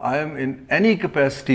I am in any capacity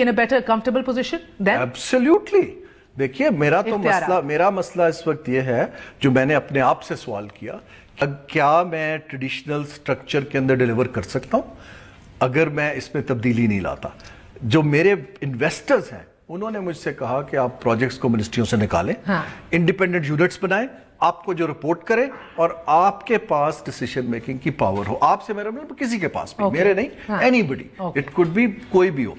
in a better comfortable position then? Absolutely. دیکھیے میرا مسئلہ اس وقت یہ ہے جو میں نے اپنے آپ سے سوال کیا، کیا میں ٹریڈیشنل سٹرکچر کے اندر ڈیلیور کر سکتا ہوں اگر میں اس میں تبدیلی نہیں لاتا؟ جو میرے انویسٹرز ہیں انہوں نے مجھ سے کہا کہ آپ پروجیکٹس کو منسٹریوں سے نکالیں، انڈیپینڈنٹ یونٹس بنائیں، آپ کو جو رپورٹ کریں اور آپ کے پاس ڈیسیشن میکنگ کی پاور ہو. آپ سے میرا مطلب کسی کے پاس بھی، میرے نہیں، anybody, it could be کوئی بھی ہو.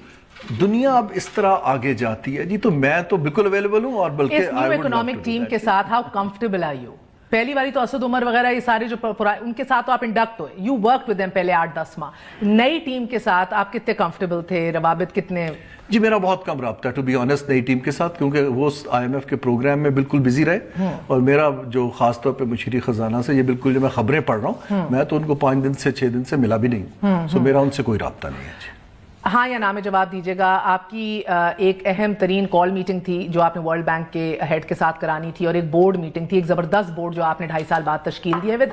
دنیا اب اس طرح آگے جاتی ہے جی، تو میں تو بالکل اویلیبل ہوں. اور بلکہ اس نیو اکنامک ٹیم کے ساتھ ہاؤ کمفرٹیبل آر یو؟ پہلی باری تو اسد عمر وغیرہ یہ سارے جو ان کے ساتھ تو آپ انڈکٹ ہوئے، یو ورک ود دیم پہلے 8-10 ماہ. نئی ٹیم کے ساتھ آپ کتنے کمفرٹیبل تھے؟ روابط کتنے؟ جی میرا بہت کم رابطہ ٹو بی آنیسٹ نئی ٹیم کے ساتھ، کیونکہ وہ IMF کے پروگرام میں بالکل بزی رہے، اور میرا جو خاص طور پہ مشیری خزانہ سے یہ بالکل جو میں خبریں پڑھ رہا ہوں، میں تو ان کو 5 دن سے 6 دن سے ملا بھی نہیں، سو میرا ان سے کوئی رابطہ نہیں ہے. جی ہاں یا نا میں جواب دیجیے گا. آپ کی ایک اہم ترین کال میٹنگ تھی جو آپ نے ورلڈ بینک کے ہیڈ کے ساتھ کرانی تھی، اور ایک بورڈ میٹنگ تھی، ایک زبردست بورڈ جو آپ نے 2.5 سال بعد تشکیل دی ہے ود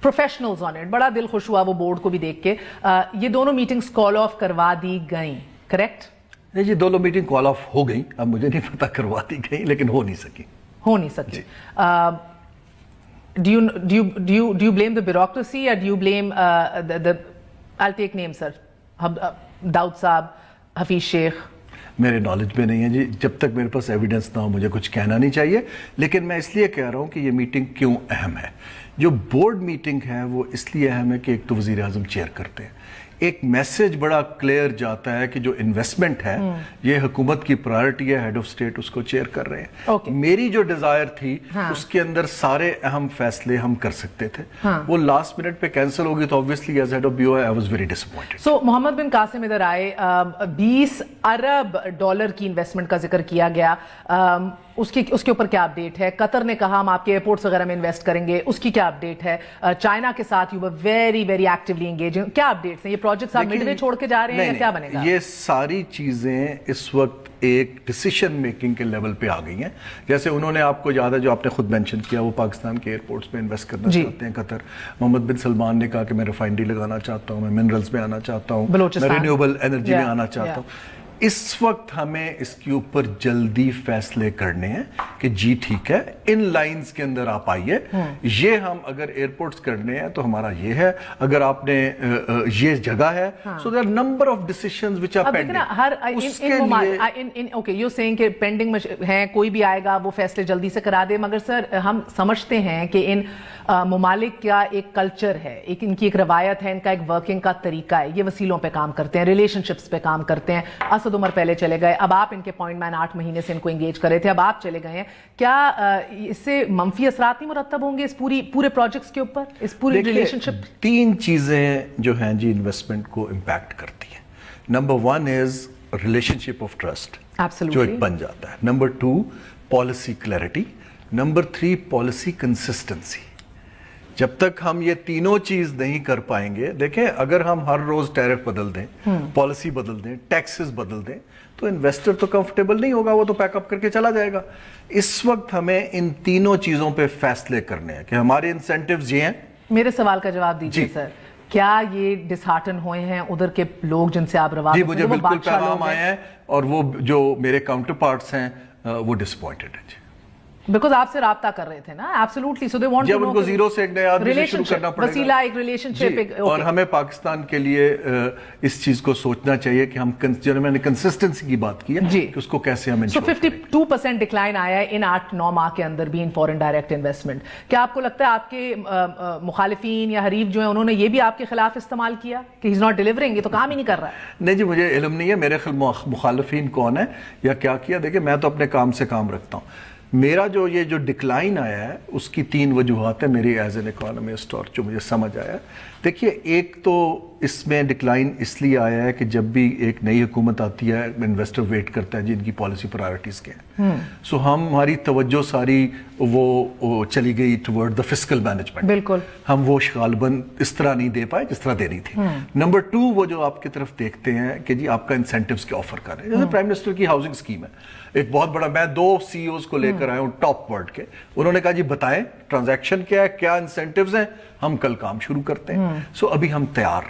پروفیشنلز آن اٹ. بڑا دل خوش ہوا وہ بورڈ کو بھی دیکھ کے. یہ دونوں میٹنگز کال آف کروا دی گئیں، کریکٹ؟ نہیں جی، دونوں میٹنگ کال آف ہو گئیں، اب مجھے نہیں پتا کروا دی گئیں، لیکن ہو نہیں سکی. Do you blame the bureaucracy or do you blame I'll take names sir, داؤد صاحب، حفیظ شیخ؟ میرے نالج میں نہیں ہے جی، جب تک میرے پاس ایویڈنس نہ ہو مجھے کچھ کہنا نہیں چاہیے. لیکن میں اس لیے کہہ رہا ہوں کہ یہ میٹنگ کیوں اہم ہے. جو بورڈ میٹنگ ہے وہ اس لیے اہم ہے کہ ایک تو وزیر اعظم چیئر کرتے ہیں، ایک میسج بڑا کلیئر جاتا ہے کہ جو انویسٹمنٹ ہے یہ حکومت کی پرائرٹی ہے، ہیڈ آف اسٹیٹ اس کو چیئر کر رہے ہیں. میری جو ڈیزائر تھی اس کے اندر سارے اہم فیصلے ہم کر سکتے تھے، وہ لاسٹ منٹ پہ کینسل ہوگی، تو obviously as head of BOI I was very disappointed. So محمد بن قاسم ادھر آئے، 20 ارب ڈالر کی انویسٹمنٹ کا ذکر کیا گیا، اس کے اوپر کیا اپڈیٹ ہے؟ قطر نے کہا ہم آپ کے ایئرپورٹس وغیرہ میں انویسٹ کریں گے، اس کی کیا اپڈیٹ ہے؟ چائنا کے ساتھ you were very very actually engaging, کیا اپڈیٹس ہیں؟ یہ پروجیکٹس آپ مڈ وے چھوڑ کے جا رہے ہیں یا کیا بنے گا؟ یہ ساری چیزیں اس وقت ایک ڈیسیشن میکنگ کے لیول پہ آ گئی ہیں. جیسے انہوں نے، آپ کو یاد ہے جو آپ نے خود مینشن کیا، وہ پاکستان کے ایئرپورٹس میں انویسٹ کرنا چاہتے ہیں قطر. محمد بن سلمان نے کہا کہ میں ریفائنری لگانا چاہتا ہوں، میں منرلز میں آنا چاہتا ہوں، میں رینیوبل انرجی میں آنا چاہتا ہوں. اس وقت ہمیں اس کے اوپر جلدی فیصلے کرنے ہیں کہ جی ٹھیک ہے، ان لائنز کے اندر آپ آئیے، یہ ہم اگر ایئرپورٹس کرنے ہیں تو ہمارا یہ ہے، اگر آپ نے یہ جگہ ہے، so there number of decisions which are pending. Okay you seeing کہ پینڈنگ ہیں، کوئی بھی آئے گا وہ فیصلے جلدی سے کرا دے، مگر سر ہم سمجھتے ہیں کہ ان ممالک کا ایک کلچر ہے، ان کی ایک روایت ہے، ان کا ایک ورکنگ کا طریقہ ہے، یہ وسیلوں پہ کام کرتے ہیں، ریلیشن شپس پہ کام کرتے ہیں. اسد عمر پہلے چلے گئے، اب آپ ان کے پوائنٹ مین 8 مہینے سے ان کو انگیج کر رہے تھے، اب آپ چلے گئے ہیں، کیا اس سے منفی اثرات نہیں مرتب ہوں گے اس پورے پروجیکٹس کے اوپر، اس پوری ریلیشن شپ؟ 3 چیزیں جو ہیں جی انویسٹمنٹ کو امپیکٹ کرتی ہیں. Number 1 is relation ship of trust جو ایک بن جاتا ہے. Number 2 policy clarity. Number 3 policy consistency. جب تک ہم یہ تینوں چیز نہیں کر پائیں گے، دیکھیں اگر ہم ہر روز ٹیرف بدل دیں، پالیسی بدل دیں، ٹیکسز بدل دیں، تو انویسٹر تو کمفرٹیبل نہیں ہوگا، وہ تو پیک اپ کر کے چلا جائے گا. اس وقت ہمیں ان تینوں چیزوں پہ فیصلے کرنے ہیں کہ ہمارے انسینٹیوز یہ ہیں. میرے سوال کا جواب دیجیے سر، کیا یہ ڈس ہارٹن ہوئے ہیں ادھر کے لوگ جن سے آپ روابط؟ جی مجھے بالکل پیغام آئے ہیں، اور وہ جو میرے کاؤنٹر پارٹس ہیں وہ ڈسپوائنٹڈ ہیں. بیکاز آپ سے رابطہ کر رہے تھے نا، absolutely. So they want to know, جب ان کو زیرو سے ایک نیا بزنس شروع کرنا پڑے گا، وسیلہ ایک ریلیشن شپ. اور ہمیں پاکستان کے لیے اس چیز کو سوچنا چاہیے کہ ہم، جو میں نے کنسسٹنسی کی بات کی ہے، کہ اس کو کیسے ہم انشور کریں. 52% ڈکلائن آیا ہے ان 8-9 ماہ کے اندر بھی ان فورن ڈائریکٹ انویسٹمنٹ. کیا آپ کو لگتا ہے آپ کے مخالفین یا حریف جو ہیں انہوں نے یہ بھی آپ کے خلاف استعمال کیا کہ ہی از ناٹ ڈیلیورنگ، یہ تو کام ہی نہیں کر رہا ہے؟ نہیں جی مجھے علم نہیں ہے میرے مخالفین کون ہے یا کیا کیا. دیکھیں میں تو اپنے کام سے کام رکھتا ہوں. میرا جو ڈکلائن آیا ہے اس کی 3 وجوہات ہیں میری ایز این اکانومسٹ، اور جو مجھے سمجھ آیا. دیکھیے ایک تو اس میں ڈکلائن اس لیے آیا ہے کہ جب بھی ایک نئی حکومت آتی ہے انویسٹر ویٹ کرتا ہے جی ان کی پالیسی پرائرٹیز کیا ہیں. سو ہماری توجہ ساری وہ چلی گئی ٹورڈ دا فسکل مینجمنٹ. بالکل ہم وہ غالباً اس طرح نہیں دے پائے جس طرح دینی تھی. نمبر 2 وہ جو آپ کی طرف دیکھتے ہیں کہ جی آپ کا انسینٹیوز کیا آفر کر رہے ہیں. جیسے پرائم منسٹر کی ہاؤسنگ اسکیم ہے، ایک بہت بڑا، میں 2 CEOs کو لے کر آیا ہوں ٹاپ ورلڈ کے، انہوں نے کہا جی بتائیں ٹرانزیکشن کیا ہے، کیا انسینٹیوز ہیں، ہم کل کام شروع کرتے ہیں. سو ابھی ہم تیار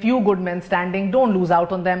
few good men standing, don't lose out on them।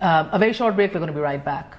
A very short break, we're going to be right back।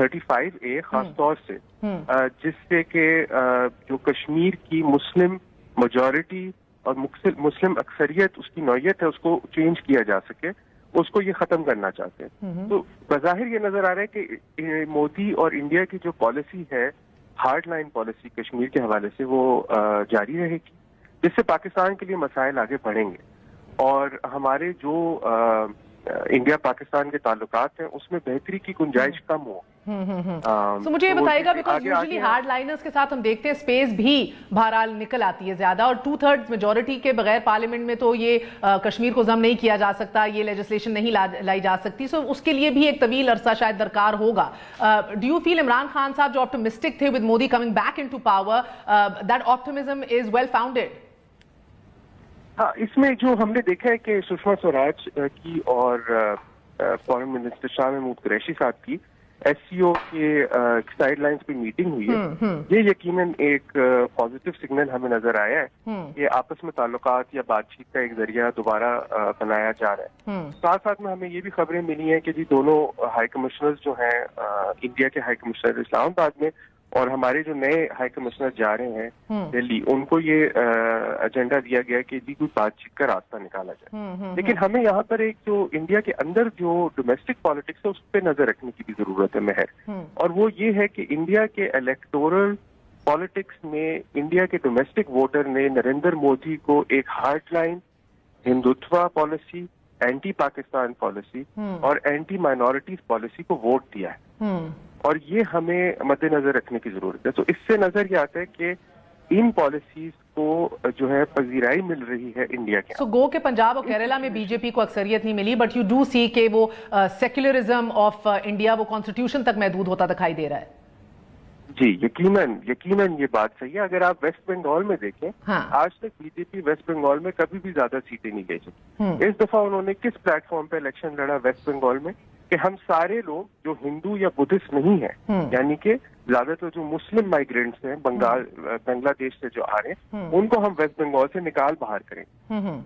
35A خاص طور سے جس سے کہ جو کشمیر کی مسلم میجورٹی اور مسلم اکثریت اس کی نوعیت ہے اس کو چینج کیا جا سکے، اس کو یہ ختم کرنا چاہتے ہیں. تو بظاہر یہ نظر آ رہا ہے کہ مودی اور انڈیا کی جو پالیسی ہے ہارڈ لائن پالیسی کشمیر کے حوالے سے وہ جاری رہے گی، جس سے پاکستان کے لیے مسائل آگے بڑھیں گے اور ہمارے جو انڈیا پاکستان کے تعلقات ہیں اس میں بہتری کی گنجائش کم ہو. تو مجھے یہ بتائے گا بیکاز یوزلی ہارڈ لائنرز کے ساتھ ہم دیکھتے ہیں اسپیس بھی بہرحال نکل آتی ہے زیادہ، اور 2/3 میجورٹی کے بغیر پارلیمنٹ میں تو یہ کشمیر کو ضم نہیں کیا جا سکتا، یہ لیجسلیشن نہیں لائی جا سکتی، سو اس کے لیے بھی ایک طویل عرصہ شاید درکار ہوگا. Do you feel Imran Khan صاحب جو آپٹمسٹک تھے with Modi coming back into power, that optimism is well founded? ہاں، اس میں جو ہم نے دیکھا ہے کہ سشما سوراج کی اور فارن منسٹر شاہ محمود قریشی صاحب کی SCO کے سائڈ لائنز پہ میٹنگ ہوئی ہے، یہ یقیناً ایک پازیٹیو سگنل ہمیں نظر آیا ہے کہ آپس میں تعلقات یا بات چیت کا ایک ذریعہ دوبارہ بنایا جا رہا ہے. ساتھ ساتھ میں ہمیں یہ بھی خبریں ملی ہیں کہ جی دونوں ہائی کمشنرز جو ہیں انڈیا کے ہائی کمشنر اسلام آباد میں اور ہمارے جو نئے ہائی کمشنر جا رہے ہیں دلی، ان کو یہ ایجنڈا دیا گیا کہ جی کوئی بات چیت کا راستہ نکالا جائے. لیکن ہمیں یہاں پر ایک جو انڈیا کے اندر جو ڈومیسٹک پالیٹکس ہے اس پہ نظر رکھنے کی بھی ضرورت ہے مہر، اور وہ یہ ہے کہ انڈیا کے الیکٹورل پالیٹکس میں انڈیا کے ڈومیسٹک ووٹر نے نریندر مودی کو ایک hard line Hindutva policy, anti Pakistan policy اور اینٹی مائنورٹیز پالیسی کو ووٹ دیا ہے، اور یہ ہمیں مد نظر رکھنے کی ضرورت ہے. تو اس سے نظر یہ آتا ہے کہ ان پالیسیز کو جو ہے پذیرائی مل رہی ہے انڈیا کے. سو گو کہ پنجاب اور کیرلا میں بی جے پی کو اکثریت نہیں ملی، بٹ یو ڈو سی کہ وہ سیکولرزم آف انڈیا وہ کانسٹیٹیوشن تک محدود ہوتا دکھائی دے رہا ہے. جی یقیناً یہ بات صحیح ہے. اگر آپ ویسٹ بنگال میں دیکھیں، آج تک بی جے پی ویسٹ بنگال میں کبھی بھی زیادہ سیٹیں نہیں لے سکی. اس دفعہ انہوں نے کس پلیٹ فارم پہ الیکشن لڑا ویسٹ بنگال میں کہ ہم سارے لوگ جو ہندو یا بدھسٹ نہیں ہیں، یعنی کہ زیادہ تر جو مسلم مائیگرینٹس ہیں بنگلہ دیش سے جو آ رہے ہیں، ان کو ہم ویسٹ بنگال سے نکال باہر کریں،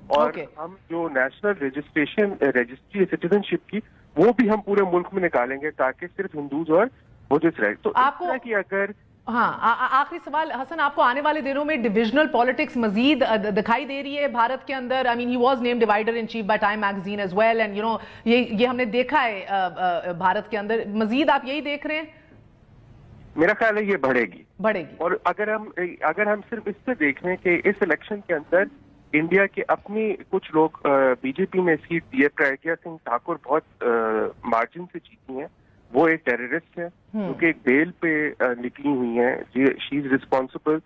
اور ہم جو نیشنل رجسٹری سٹیزن شپ کی وہ بھی ہم پورے ملک میں نکالیں گے تاکہ صرف ہندوز اور بدھسٹ رہے. تو آپ کو اگر آخری سوال حسن، آپ کو آنے والے دنوں میں ڈویژنل پالیٹکس مزید دکھائی دے رہی ہے بھارت کے اندر؟ I mean he was named divider in chief by Time magazine as well, and you know یہ ہم نے دیکھا ہے بھارت کے اندر. مزید آپ یہی دیکھ رہے ہیں؟ میرا خیال ہے یہ بڑھے گی. اور اگر ہم صرف اس سے دیکھ لیں کہ اس الیکشن کے اندر انڈیا کے اپنی کچھ لوگ بی جے پی میں سیٹ دیے، پرگیا سنگھ ٹھاکر بہت مارجن سے جیتی ہیں، وہ ایک ٹیررسٹ ہے جو کہ ایک بیل پہ نکلی ہوئی ہیں. شی از ریسپانسبل.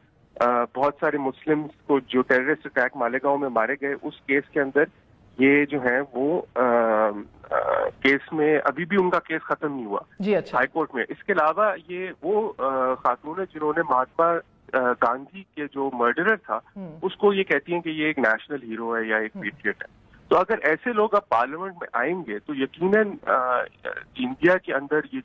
بہت سارے مسلمز کو جو ٹیررسٹ اٹیک مالیگاؤں میں مارے گئے اس کیس کے اندر یہ جو ہے وہ کیس میں ابھی بھی ان کا کیس ختم نہیں ہوا ہائی کورٹ میں. اس کے علاوہ یہ وہ خاتون ہے جنہوں نے مہاتما گاندھی کے جو مرڈرر تھا اس کو یہ کہتی ہیں کہ یہ ایک نیشنل ہیرو ہے یا ایک پیٹریٹ ہے. تو اگر ایسے لوگ اب پارلیمنٹ میں آئیں گے تو یقیناً انڈیا کے اندر یہ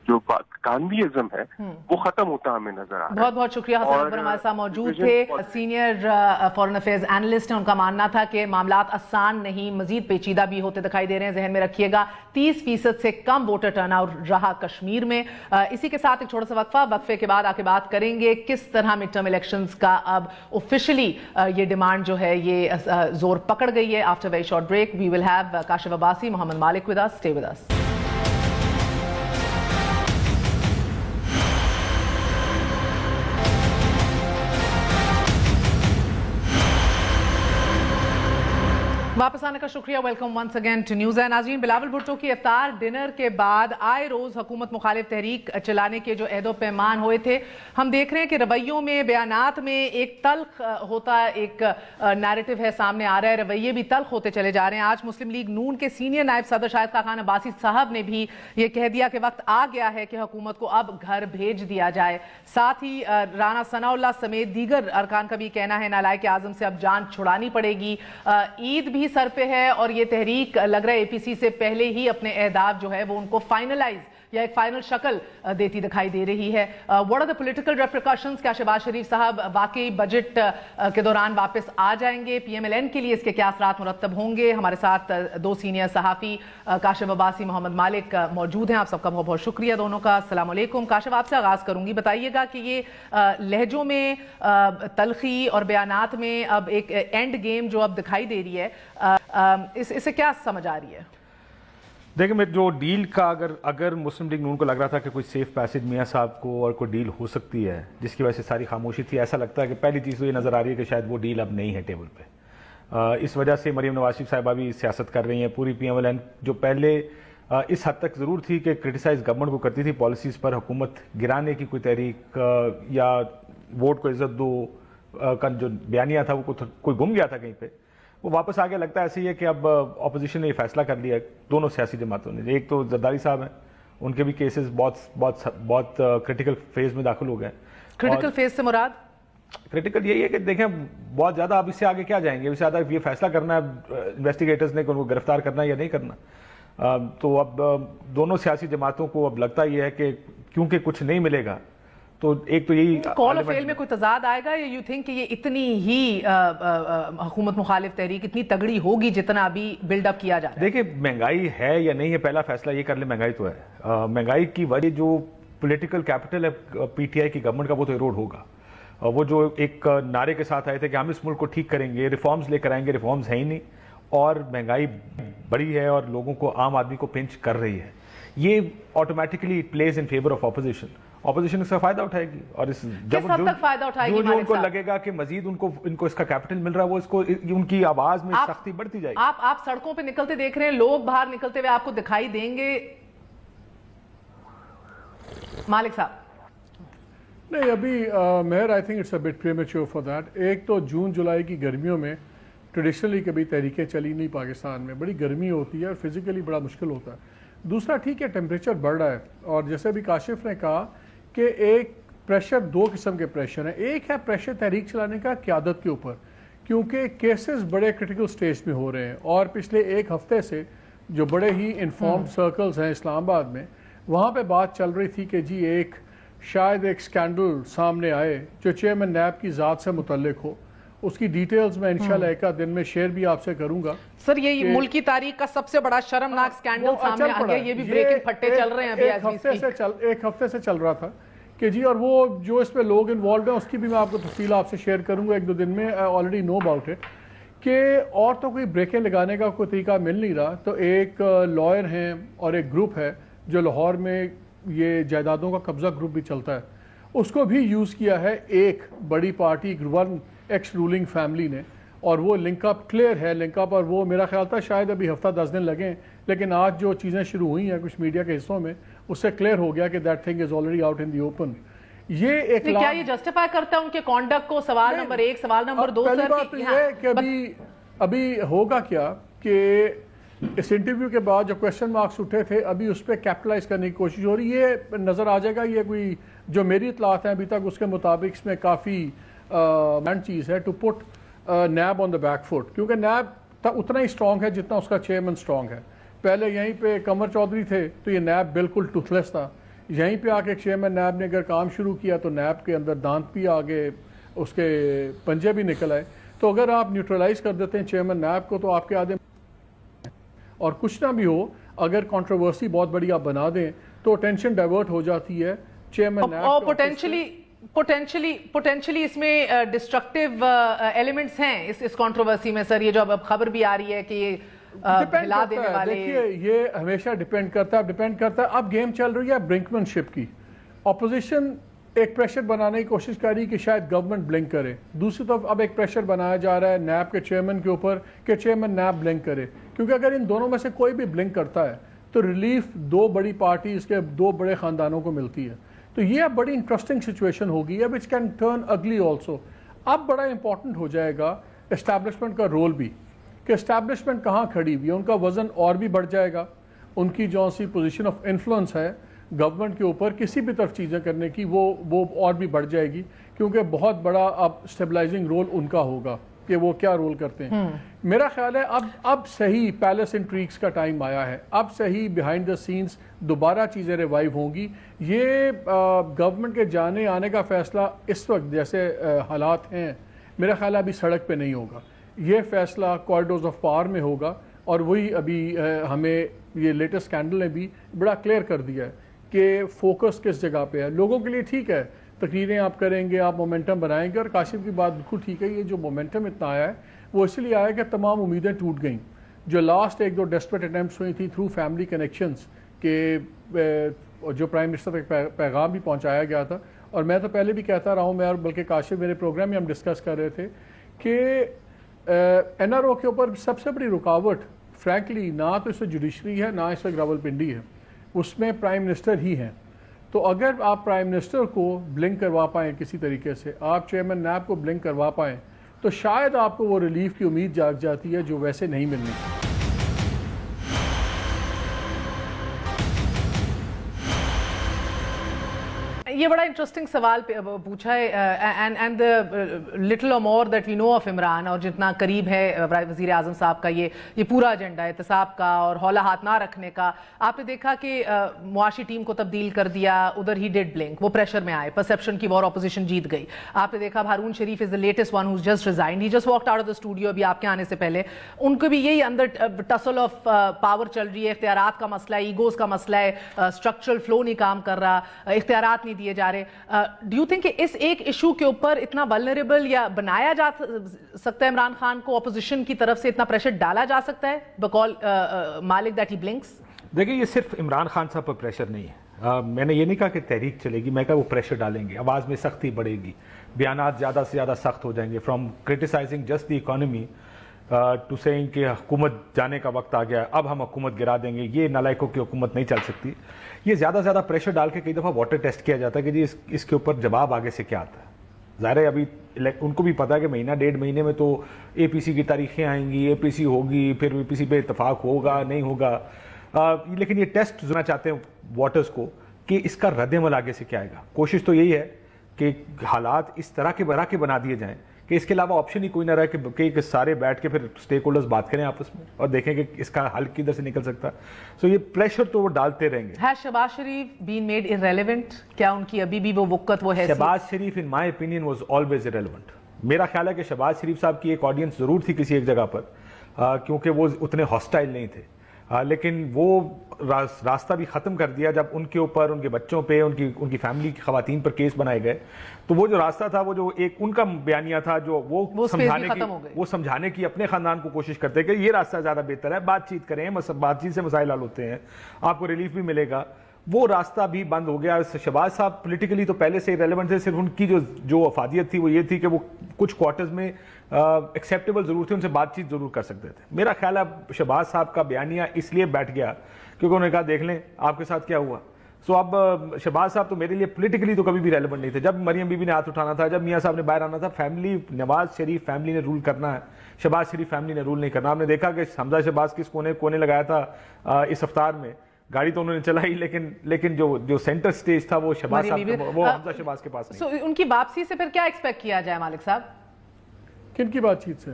جو گاندھیزم ہے وہ ختم ہوتا ہمیں نظر آ رہا ہے. بہت بہت شکریہ حسن اکبر ہمارے ساتھ موجود تھے. سینئر فارن افیئرز اینالسٹ ہیں، ان کا ماننا تھا کہ معاملات آسان نہیں، مزید پیچیدہ بھی ہوتے دکھائی دے رہے ہیں. ذہن میں رکھیے گا 30% سے کم ووٹر ٹرن آؤٹ رہا کشمیر میں. اسی کے ساتھ ایک چھوٹا سا وقفے کے بعد آ کے بات کریں گے کس طرح مڈ ٹرم الیکشنز کا اب آفیشلی یہ ڈیمانڈ جو ہے یہ زور پکڑ گئی ہے. After a very short break, we will have Kashif Abbasi, Mohammed Malik with us. Stay with us. واپس آنے کا شکریہ. Welcome once again to news. ناظرین، بلاول بھٹو کی افطار ڈنر کے بعد آئے روز حکومت مخالف تحریک چلانے کے جو عہد و پیمان ہوئے تھے، ہم دیکھ رہے ہیں کہ رویوں میں، بیانات میں ایک تلخ ہوتا ایک نیریٹو ہے سامنے آ رہا ہے. رویے بھی تلخ ہوتے چلے جا رہے ہیں. آج مسلم لیگ نون کے سینئر نائب صدر شاہد خاقان عباسی صاحب نے بھی یہ کہہ دیا کہ وقت آ گیا ہے کہ حکومت کو اب گھر بھیج دیا جائے. ساتھ ہی رانا ثناء اللہ سمیت دیگر ارکان کا بھی کہنا ہے نالائق اعظم سے اب جان چھڑانی پڑے گی. عید بھی سر پہ ہے اور یہ تحریک لگ رہا ہے اے پی سی سے پہلے ہی اپنے اہداف جو ہے وہ ان کو فائنلائز یا ایک فائنل شکل دیتی دکھائی دے رہی ہے. What are the political repercussions? کیا شہباز شریف صاحب واقعی بجٹ کے دوران واپس آ جائیں گے؟ پی ایم ایل این کے لیے اس کے کیا اثرات مرتب ہوں گے؟ ہمارے ساتھ دو سینئر صحافی کاشف عباسی، محمد مالک موجود ہیں. آپ سب کا بہت بہت شکریہ دونوں کا. السلام علیکم. کاشف، آپ سے آغاز کروں گی. بتائیے گا کہ یہ لہجوں میں تلخی اور بیانات میں اب ایک اینڈ گیم جو اب دکھائی دے رہی ہے، اس سے کیا سمجھ آ رہی ہے؟ دیکھیں، میں جو ڈیل کا اگر مسلم لیگ نون کو لگ رہا تھا کہ کوئی سیف پیسج میاں صاحب کو اور کوئی ڈیل ہو سکتی ہے جس کی وجہ سے ساری خاموشی تھی، ایسا لگتا ہے کہ پہلی چیز تو یہ نظر آ رہی ہے کہ شاید وہ ڈیل اب نہیں ہے ٹیبل پہ. اس وجہ سے مریم نواز شریف صاحبہ بھی سیاست کر رہی ہیں. پوری پی ایم ایل این جو پہلے اس حد تک ضرور تھی کہ کرٹیسائز گورنمنٹ کو کرتی تھی پالیسیز پر، حکومت گرانے کی کوئی تحریک یا ووٹ کو عزت دو کا جو بیانیہ تھا وہ کوئی گم گیا تھا کہیں پہ، وہ واپس آگے. لگتا ہے ایسے ہی ہے کہ اب اپوزیشن نے یہ فیصلہ کر لیا ہے، دونوں سیاسی جماعتوں نے. ایک تو زرداری صاحب ہیں، ان کے بھی کیسز بہت کرٹیکل فیز میں داخل ہو گئے. کرٹیکل فیز سے مراد کرٹیکل یہی ہے کہ دیکھیں بہت زیادہ اب اس سے آگے کیا جائیں گے، اس سے زیادہ یہ فیصلہ کرنا ہے انویسٹیگیٹرز نے کہ ان کو گرفتار کرنا ہے یا نہیں کرنا. تو اب دونوں سیاسی جماعتوں کو اب لگتا یہ ہے کہ کیونکہ کچھ نہیں ملے گا تو ایک تو یہی کال آف فیل میں کوئی تضاد آئے گا، یا یو تھنک کہ یہ اتنی ہی حکومت مخالف تحریک اتنی تگڑی ہوگی جتنا ابھی بلڈ اپ کیا جا رہا ہے؟ دیکھیں، مہنگائی ہے یا نہیں ہے پہلا فیصلہ یہ کر لیں. مہنگائی تو ہے. مہنگائی کی وجہ جو پولیٹیکل کیپٹل ہے پی ٹی آئی کی گورنمنٹ کا وہ تو ایروڈ ہوگا. وہ جو ایک نعرے کے ساتھ آئے تھے کہ ہم اس ملک کو ٹھیک کریں گے، ریفارمز لے کر آئیں گے، ریفارمز ہیں ہی نہیں اور مہنگائی بڑی ہے اور لوگوں کو، عام آدمی کو پنچ کر رہی ہے. یہ automatically plays in favour of opposition. Opposition اس کا فائدہ اٹھائے گی اور جب فائدہ اٹھائے گی ان کو لگے گا کہ مزید ان کو اس کا کیپٹل مل رہا ہے، وہ اس کو ان کی آواز میں سختی بڑھتی جائے گی. آپ سڑکوں پہ نکلتے دیکھ رہے ہیں، لوگ باہر نکلتے ہوئے آپ کو دکھائی دیں گے. مالک صاحب نہیں، ابھی Mehr I think it's a bit premature for that. ایک تو جون جولائی کی گرمیوں میں ٹریڈیشنلی کبھی تحریکیں چلی نہیں پاکستان میں، بڑی گرمی ہوتی ہے اور فزیکلی بڑا مشکل ہوتا ہے. دوسرا، ٹھیک ہے ٹیمپریچر بڑھ رہا ہے اور جیسے بھی کاشف نے کہا کہ ایک پریشر، دو قسم کے پریشر ہیں. ایک ہے پریشر تحریک چلانے کا قیادت کے اوپر، کیونکہ کیسز بڑے کرٹیکل سٹیج میں ہو رہے ہیں اور پچھلے ایک ہفتے سے جو بڑے ہی انفارمڈ سرکلز ہیں اسلام آباد میں، وہاں پہ بات چل رہی تھی کہ جی شاید ایک سکینڈل سامنے آئے جو چیئرمین نیب کی ذات سے متعلق ہو. اس کی ڈیٹیلز میں انشاءاللہ ایک دن میں شیئر بھی آپ سے کروں گا. سر، یہ ملک کی تاریخ کا سب سے بڑا شرمناک سکینڈل سامنے آ گیا. یہ بھی بریکنگ پھٹے چل رہے ہیں ایک ہفتے سے چل رہا تھا کہ جی، اور وہ جو اس پہ لوگ انوالوڈ ہیں اس کی بھی میں آپ کو تفصیل آپ سے شیئر کروں گا ایک دو دن میں. آلریڈی نو اباؤٹ اٹ کہ اور تو کوئی بریکیں لگانے کا کوئی طریقہ مل نہیں رہا. تو ایک لائر ہیں اور ایک گروپ ہے جو لاہور میں یہ جائیدادوں کا قبضہ گروپ بھی چلتا ہے، اس کو بھی یوز کیا ہے ایک بڑی party one ex ruling family نے، اور وہ لنک اپ کلیئر ہے. لنک اپ، اور وہ میرا خیال تھا شاید ابھی ہفتہ 10 دن لگیں، لیکن آج جو چیزیں شروع ہوئی ہیں کچھ میڈیا کے حصوں میں، اس سے کلیئر ہو گیا کہ that thing is already out in the open. یہ ایک کیا یہ جسٹیفائی کرتا ہے ان کے کانڈکٹ کو؟ سوال نمبر 1. سوال نمبر 2 پہلی بات تو یہ کہ ابھی ہوگا کیا کہ اس انٹرویو کے بعد جو کویسچن مارکس اٹھے تھے ابھی اس پہ کیپٹلائز کرنے کی کوشش ہو رہی ہے. یہ نظر آ جائے گا. یہ کوئی جو میری اطلاعات ہیں ابھی تک اس کے مطابق اس میں کافی چیز ہے to put NAB on the back foot, کیونکہ نیب اتنا ہی اسٹرانگ ہے جتنا اس کا چیئرمین اسٹرانگ ہے. پہلے یہیں پہ قمر چودھری تھے تو یہ نیب بالکل ٹوتھ لیس تھا. یہیں پہ آ کے چیئرمین نیب نے اگر کام شروع کیا تو نیب کے اندر دانت بھی آگے، اس کے پنجے بھی نکل آئے. تو اگر آپ نیوٹرلائز کر دیتے ہیں چیئرمین نیب کو تو آپ کے آدھے، اور کچھ نہ بھی ہو، اگر کنٹروورسی بہت بڑی آپ بنا دیں تو ٹینشن ڈائیورٹ ہو جاتی ہے چیئرمین نیب. اور پوٹینشلی اس میں ڈسٹرکٹیو ایلیمنٹس ہیں اس کنٹروورسی میں. سر، یہ جو اب خبر بھی آ رہی ہے کہ یہ ہلا دینے والے، دیکھیے یہ ہمیشہ ڈیپینڈ کرتا ہے. اب گیم چل رہی ہے برنکمن شپ کی. اپوزیشن ایک پریشر بنانے کی کوشش کر رہی کہ شاید گورنمنٹ بلنک کرے. دوسری طرف اب ایک پریشر بنایا جا رہا ہے نیب کے چیئرمین کے اوپر کہ چیئرمین نیب بلنک کرے، کیونکہ اگر ان دونوں میں سے کوئی بھی بلنک کرتا ہے تو ریلیف دو بڑی پارٹیز کے دو بڑے خاندانوں کو ملتی ہے. تو یہ اب بڑی انٹرسٹنگ سچویشن ہوگی ہے وچ کین ٹرن اگلی آلسو. اب بڑا امپورٹنٹ ہو جائے گا اسٹیبلشمنٹ کا رول بھی، کہ اسٹیبلشمنٹ کہاں کھڑی ہوئی ہے. ان کا وزن اور بھی بڑھ جائے گا. ان کی جو سی پوزیشن آف انفلوئنس ہے گورنمنٹ کے اوپر کسی بھی طرف چیزیں کرنے کی وہ اور بھی بڑھ جائے گی، کیونکہ بہت بڑا اب اسٹیبلائزنگ رول ان کا ہوگا. کہ وہ کیا رول کرتے ہیں. میرا خیال ہے اب صحیح پیلس انٹریکس کا ٹائم آیا ہے, اب صحیح بیہائنڈ دا سینس دوبارہ چیزیں ریوائیو ہوں گی. یہ گورنمنٹ کے جانے آنے کا فیصلہ اس وقت جیسے حالات ہیں میرا خیال ہے ابھی سڑک پہ نہیں ہوگا, یہ فیصلہ کوریڈورز آف پاور میں ہوگا. اور وہی ابھی ہمیں یہ لیٹسٹ اسکینڈل نے بھی بڑا کلیئر کر دیا ہے کہ فوکس کس جگہ پہ ہے. لوگوں کے لیے ٹھیک ہے تقریریں آپ کریں گے, آپ مومنٹم بنائیں گے, اور کاشف کی بات بالکل ٹھیک ہے, یہ جو مومنٹم اتنا آیا ہے وہ اس لیے آیا کہ تمام امیدیں ٹوٹ گئیں. جو لاسٹ ایک دو ڈیسپریٹ اٹیمپٹس ہوئی تھی تھرو فیملی کنیکشنز کہ جو پرائم منسٹر تک پیغام بھی پہنچایا گیا تھا, اور میں تو پہلے بھی کہتا رہا ہوں, میں اور بلکہ کاشف میرے پروگرام میں ہم ڈسکس کر رہے تھے کہ این آر او کے اوپر سب سے بڑی رکاوٹ فرینکلی نہ تو اس میں جوڈیشری ہے, نہ اس میں راولپنڈی ہے, اس میں پرائم منسٹر ہی ہیں. تو اگر آپ پرائم منسٹر کو بلنک کروا پائیں کسی طریقے سے, آپ چیئرمین نیب کو بلنک کروا پائیں, تو شاید آپ کو وہ ریلیف کی امید جاگ جاتی ہے جو ویسے نہیں ملنی. یہ بڑا انٹرسٹنگ سوال پوچھا ہے, اینڈ لٹل اور more that we know of Imran, اور جتنا قریب ہے وزیر اعظم صاحب کا یہ پورا ایجنڈا احتساب کا اور ہولا ہاتھ نہ رکھنے کا. آپ نے دیکھا کہ معاشی ٹیم کو تبدیل کر دیا, ادھر ہی ڈیڈ بلنک, وہ پریشر میں آئے, پرسپشن کی وار, اپوزیشن جیت گئی. آپ نے دیکھا Haroon Sharif is the latest one who's just resigned, he just walked out of the studio ابھی آپ کے آنے سے پہلے. ان کو بھی یہی اندر ٹسل آف پاور چل رہی ہے, اختیارات کا مسئلہ ہے, ایگوز کا مسئلہ ہے, اسٹرکچرل فلو نہیں کام کر رہا, اختیارات نہیں دیے جا رہے. ڈو یو تھنک کہ اس ایک ایشو کے اوپر اتنا ولنریبل یا بنایا جا سکتا ہے عمران خان کو, اپوزیشن کی طرف سے اتنا پریشر ڈالا جا سکتا ہے بقول مالک دیٹ ہی بلنکس؟ دیکھیں یہ صرف عمران خان صاحب پر پریشر نہیں ہے, میں نے یہ نہیں کہا کہ تحریک چلے گی, میں کہا وہ پریشر ڈالیں گے, آواز میں سختی بڑھے گی, بیانات زیادہ سے زیادہ سخت ہو جائیں گے, from criticising just the economy to seeing کہ حکومت جانے کا وقت آ گیا ہے, اب ہم حکومت گرا دیں گے, یہ نالائکوں کی حکومت نہیں چل سکتی. یہ زیادہ زیادہ پریشر ڈال کے کئی دفعہ واٹر ٹیسٹ کیا جاتا ہے کہ جی اس کے اوپر جواب آگے سے کیا آتا ہے. ظاہر ہے ابھی ان کو بھی پتا ہے کہ مہینہ ڈیڑھ مہینے میں تو اے پی سی کی تاریخیں آئیں گی, اے پی سی ہوگی, پھر اے پی سی پہ اتفاق ہوگا نہیں ہوگا, لیکن یہ ٹیسٹ زنا چاہتے ہیں واٹرز کو کہ اس کا رد عمل آگے سے کیا آئے گا. کوشش تو یہی ہے کہ حالات اس طرح کے بنا دیے جائیں کہ اس کے علاوہ آپشن ہی کوئی نہ رہے کہ سارے بیٹھ کے پھر سٹیک ہولڈرز بات کریں آپس میں اور دیکھیں کہ اس کا حل کدھر سے نکل سکتا. سو یہ پریشر تو وہ ڈالتے رہیں گے. ہے شہباز شریف بین میڈ irrelevant؟ کیا ان کی ابھی بھی وہ وقت وہ ہے؟ Shehbaz Sharif in my opinion was always irrelevant. میرا خیال ہے کہ شہباز شریف صاحب کی ایک آڈینس ضرور تھی کسی ایک جگہ پر کیونکہ وہ اتنے ہاسٹائل نہیں تھے, لیکن وہ راستہ بھی ختم کر دیا جب ان کے اوپر, ان کے بچوں پہ, ان کی فیملی کی خواتین پر کیس بنائے گئے. تو وہ جو راستہ تھا, وہ جو ایک ان کا بیانیہ تھا جو وہ سمجھانے کی اپنے خاندان کو کوشش کرتے کہ یہ راستہ زیادہ بہتر ہے, بات چیت کریں, بات چیت سے مسائل حل ہوتے ہیں, آپ کو ریلیف بھی ملے گا, وہ راستہ بھی بند ہو گیا. شہباز صاحب پولیٹیکلی تو پہلے سے ریلیونٹ تھے, صرف ان کی جو افادیت تھی وہ یہ تھی کہ وہ کچھ کوارٹرز میں ایکسیپٹیبل ضرور تھے, ان سے بات چیت ضرور کر سکتے تھے. میرا خیال ہے شہباز صاحب کا بیانیہ اس لیے بیٹھ گیا کیونکہ انہوں نے کہا دیکھ لیں آپ کے ساتھ کیا ہوا. سو اب شہباز صاحب تو میرے لیے پولیٹیکلی تو کبھی بھی ریلیونٹ نہیں تھے. جب مریم بی بی نے ہاتھ اٹھانا تھا, جب میاں صاحب نے باہر آنا تھا, فیملی نواز شریف فیملی نے رول کرنا ہے, شہباز شریف فیملی نے رول نہیں کرنا. آپ نے دیکھا کہ حمزہ شہباز کس کونے لگایا تھا اس افطار میں, گاڑی تو انہوں نے چلائی لیکن جو سینٹر سٹیج تھا وہ شہباز صاحب, وہ حمزہ شہباز کے پاس نہیں. سو ان کی واپسی سے پھر کیا ایکسپیکٹ کیا جائے مالک صاحب؟ کن کی بات چیت سے؟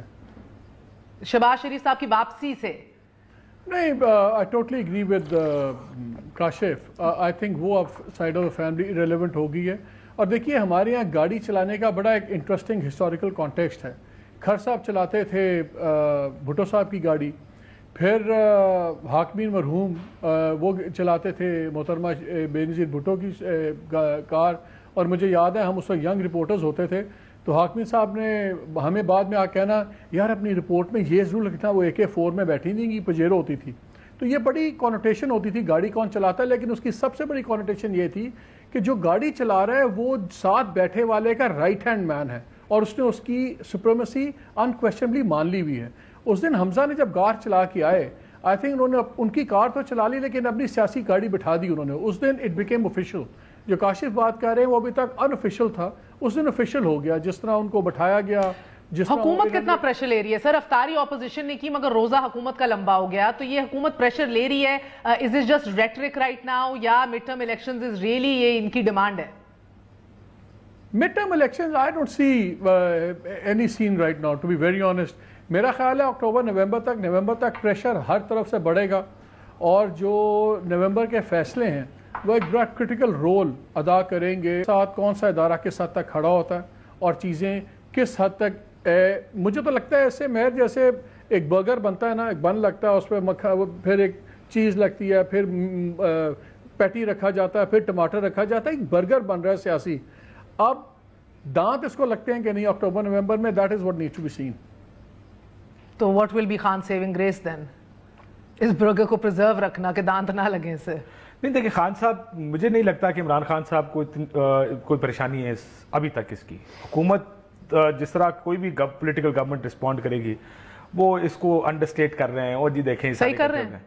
شہباز شریف صاحب کی واپسی سے. نہیں, I totally agree with Kashif. I think وہ اب سائڈ آف فیملی irrelevant ہو گئی ہے. اور دیکھیے ہمارے یہاں گاڑی چلانے کا بڑا ایک انٹرسٹنگ ہسٹوریکل کانٹیکسٹ ہے. کھر صاحب چلاتے تھے بھٹو صاحب کی گاڑی, پھر حاکمین مرحوم وہ چلاتے تھے محترمہ بے نظیر بھٹو کی کار. اور مجھے یاد ہے ہم اس وقت ینگ رپورٹرز ہوتے تھے, تو حاکمین صاحب نے ہمیں بعد میں آ کہنا یار اپنی رپورٹ میں یہ ضرور لکھنا وہ AK-4 میں بیٹھی نہیں گی, پجیرو ہوتی تھی. تو یہ بڑی کونوٹیشن ہوتی تھی گاڑی کون چلاتا ہے, لیکن اس کی سب سے بڑی کونوٹیشن یہ تھی کہ جو گاڑی چلا رہا ہے وہ ساتھ بیٹھے والے کا رائٹ ہینڈ مین ہے, اور اس نے اس کی سپریمیسی انکویسچنبلی مان لی ہوئی ہے. اس دن حمزہ نے جب کار چلا کے آئے, آئی تھنک انہوں نے ان کی کار تو چلا لی لیکن اپنی سیاسی گاڑی بٹھا دی انہوں نے. اس دن اٹ بیکیم آفیشیل. جو کاشف بات کر رہے ہیں وہ ابھی تک ان آفیشیل تھا, اس دن آفیشیل ہو گیا جس طرح ان کو بٹھایا گیا. حکومت کتنا پریشر لے رہی ہے سر؟ افطاری اپوزیشن نے کی مگر روزہ حکومت کا لمبا ہو گیا, تو یہ حکومت پریشر لے رہی ہے, is it just rhetoric right now یا mid term elections is really یہ ان کی ڈیمانڈ ہے؟ Mid term elections, I don't see any scene right now, to be very honest. میرا خیال ہے اکتوبر نومبر تک پریشر ہر طرف سے بڑھے گا اور جو نومبر کے فیصلے ہیں وہ ایک بڑا کرٹیکل رول ادا کریں گے. ساتھ کون سا ادارہ کس حد تک کھڑا ہوتا ہے اور چیزیں کس حد تک مجھے تو لگتا ہے ایسے مہر جیسے ایک برگر بنتا ہے نا, ایک بن لگتا ہے, اس پہ پھر ایک چیز لگتی ہے, پھر پیٹی رکھا جاتا ہے, پھر ٹماٹر رکھا جاتا ہے, ایک برگر بن رہا ہے سیاسی. اب دانت اس کو لگتے ہیں کہ نہیں اکتوبر نومبر میں, that is what need to be seen. تو what will be Khan saving grace then, اس برگر کو پرزرو رکھنا کہ دانت نہ لگے اسے؟ نہیں دیکھیں خان صاحب, مجھے نہیں لگتا کہ عمران خان صاحب کو کوئی پریشانی ہے ابھی تک اس کی. حکومت جس طرح کوئی بھی پولیٹیکل گورنمنٹ رسپونڈ کرے گی وہ اس کو انڈرسٹیٹ کر رہے ہیں اور جی دیکھیں صحیح کر رہے ہیں.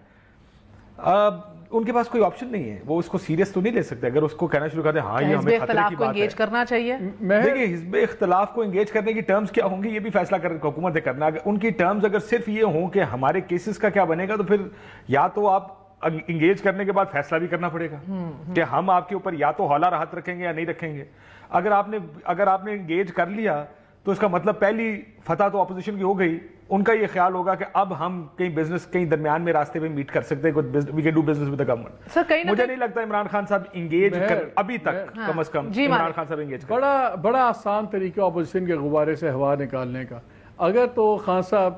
ان کے پاس کوئی آپشن نہیں ہے, وہ اس کو سیریس تو نہیں لے سکتے. اگر اس کو کہنا شروع کر دیں ہاں یہ ہمیں خطرے کی بات ہے, کرنا چاہیے. دیکھیں حزب اختلاف کو انگیج کرنے کی ٹرمز کیا ہوں گی یہ بھی فیصلہ حکومت نے کرنا. ان کی ٹرمز اگر صرف یہ ہوں کہ ہمارے کیسز کا کیا بنے گا تو پھر یا تو آپ انگیج کرنے کے بعد فیصلہ بھی کرنا پڑے گا کہ ہم آپ کے اوپر یا تو ہولہ راحت رکھیں گے یا نہیں رکھیں گے. اگر آپ نے انگیج کر لیا تو اس کا مطلب پہلی فتح تو اپوزیشن کی ہو گئی. ان کا یہ خیال ہوگا کہ اب ہم کہیں درمیان میں راستے میں میٹ کر سکتے ہیں, we can do business with the government. مجھے نہیں لگتا عمران خان صاحب انگیج ابھی تک کم از کم عمران خان صاحب انگیج بڑا آسان طریقہ اپوزیشن کے غبارے سے ہوا نکالنے کا. اگر تو خان صاحب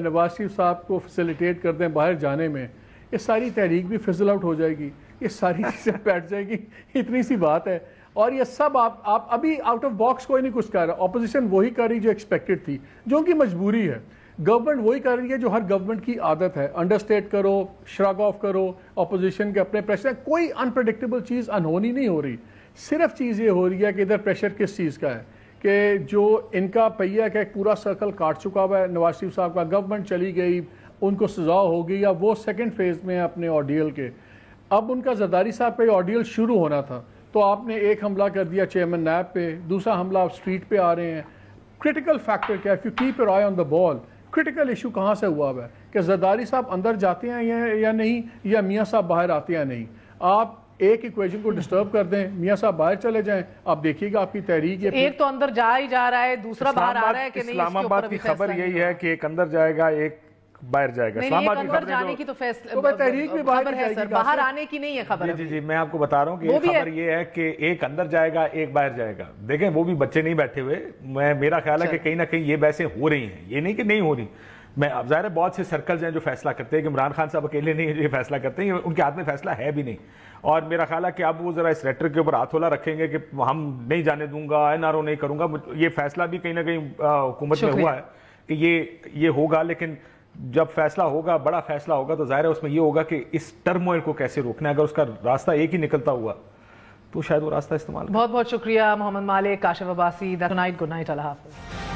نواز شریف صاحب کو فیسیلیٹیٹ کر دیں باہر جانے میں, یہ ساری تحریک بھی فزل آؤٹ ہو جائے گی, یہ ساری چیزیں بیٹھ جائے گی. اتنی سی بات ہے. اور یہ سب آپ ابھی آؤٹ آف باکس کوئی نہیں کچھ کر رہا. اپوزیشن وہی کر رہی جو ایکسپیکٹڈ تھی, جو ان کی مجبوری ہے. گورنمنٹ وہی کر رہی ہے جو ہر گورنمنٹ کی عادت ہے, انڈرسٹیٹ کرو, شرگ آف کرو اپوزیشن کے اپنے پریشر. کوئی انپریڈکٹیبل چیز انہونی نہیں ہو رہی. صرف چیز یہ ہو رہی ہے کہ ادھر پریشر کس چیز کا ہے کہ جو ان کا پہیہ کا ایک پورا سرکل کاٹ چکا ہوا ہے نواز شریف صاحب کا. گورنمنٹ چلی گئی, ان کو سزا ہو گئی, یا وہ سیکنڈ فیز میں اپنے آرڈیل کے. اب ان کا زرداری صاحب پہ آرڈیل شروع ہونا تھا تو آپ نے ایک حملہ کر دیا چیئرمین نیب پہ, دوسرا حملہ آپ اسٹریٹ پہ آ رہے ہیں. کرٹیکل فیکٹر کیا ہے, if you keep your eye on the ball, critical issue کہاں سے ہوا ہے کہ زرداری صاحب اندر جاتے ہیں یا نہیں, یا میاں صاحب باہر آتے ہیں نہیں. آپ ایک ایکویشن کو ڈسٹرب کر دیں, میاں صاحب باہر چلے جائیں, آپ دیکھیے گا آپ کی تحریک ایک تو اندر جا ہی جا رہا ہے, دوسرا باہر آ رہا ہے کہ نہیں. اسلام آباد کی خبر یہی ہے کہ ایک اندر جائے گا ایک باہر جائے گا. اسلام آباد کی خبر جانے کی تو تحریک میں خبر ہے سر, باہر آنے کی نہیں ہے خبر. جی میں آپ کو بتا رہا ہوں کہ خبر یہ ہے کہ ایک اندر جائے گا ایک باہر جائے گا. دیکھیں وہ بھی بچے نہیں بیٹھے ہوئے. میرا خیال ہے کہ کہیں نہ کہیں یہ بحثیں ہو رہی ہیں, یہ نہیں کہ نہیں ہو رہی. میں ظاہر ہے بہت سے سرکلز ہیں جو فیصلہ کرتے ہیں کہ عمران خان صاحب اکیلے نہیں جو فیصلہ کرتے ہیں, ان کے ہاتھ میں فیصلہ ہے بھی نہیں. اور میرا خیال ہے کہ اب وہ ذرا اس ریٹر کے اوپر ہاتھ ہلا رکھیں گے کہ ہم نہیں جانے دوں گا, NRO نہیں کروں گا. یہ فیصلہ بھی کہیں نہ کہیں حکومت میں ہوا ہے کہ یہ ہوگا, لیکن جب فیصلہ ہوگا, بڑا فیصلہ ہوگا, تو ظاہر ہے اس میں یہ ہوگا کہ اس ٹرموئل کو کیسے روکنا ہے. اگر اس کا راستہ ایک ہی نکلتا ہوا تو شاید وہ راستہ استعمال. بہت بہت شکریہ محمد مالک, کاشف عباسی. گڈ نائٹ, اللہ حافظ.